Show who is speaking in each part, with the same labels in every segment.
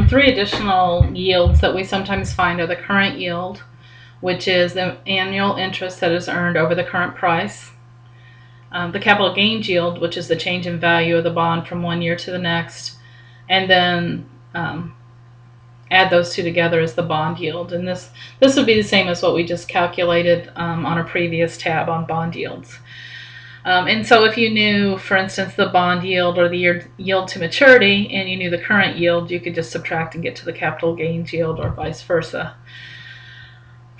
Speaker 1: Three additional yields that we sometimes find are the current yield, which is the annual interest that is earned over the current price. The capital gains yield, which is the change in value of the bond from one year to the next. And then add those two together as the bond yield. And this would be the same as what we just calculated on a previous tab on bond yields. And so if you knew, for instance, the bond yield or the yield to maturity, and you knew the current yield, you could just subtract and get to the capital gains yield, or vice versa.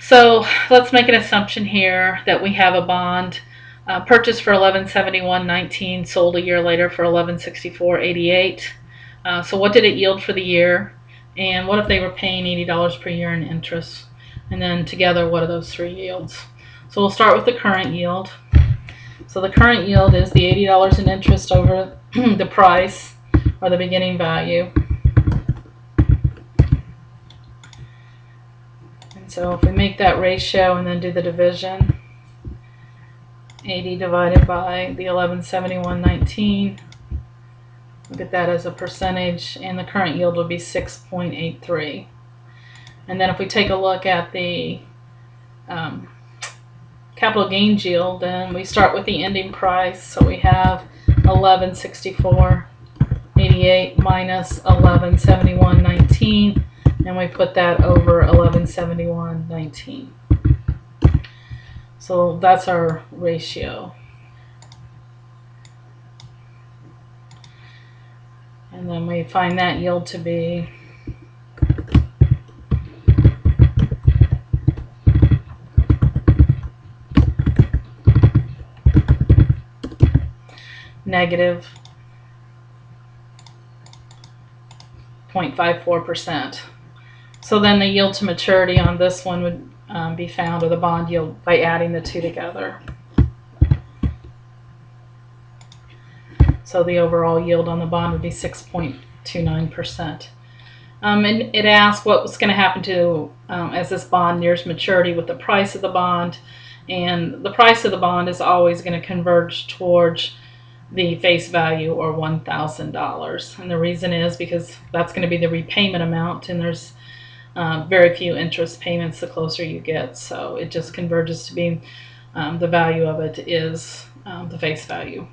Speaker 1: So let's make an assumption here that we have a bond purchased for $1171.19, sold a year later for $1164.88. So what did it yield for the year? And what if they were paying $80 per year in interest? And then together, what are those three yields? So we'll start with the current yield. So the current yield is the $80 in interest over the price, or the beginning value. And so if we make that ratio and then do the division, 80 divided by the 1171.19, look at that as a percentage, and the current yield will be 6.83. And then if we take a look at the capital gains yield, then we start with the ending price. So we have 1164.88 minus 1171.19, and we put that over 1171.19. So that's our ratio. And then we find that yield to be negative 0.54%. So then the yield to maturity on this one would be found, or the bond yield, by adding the two together. So the overall yield on the bond would be 6.29%. And it asks what was going to happen to as this bond nears maturity with the price of the bond. And the price of the bond is always going to converge towards the face value, or $1,000. And the reason is because that's going to be the repayment amount, and there's very few interest payments the closer you get. So it just converges to being the value of it is the face value.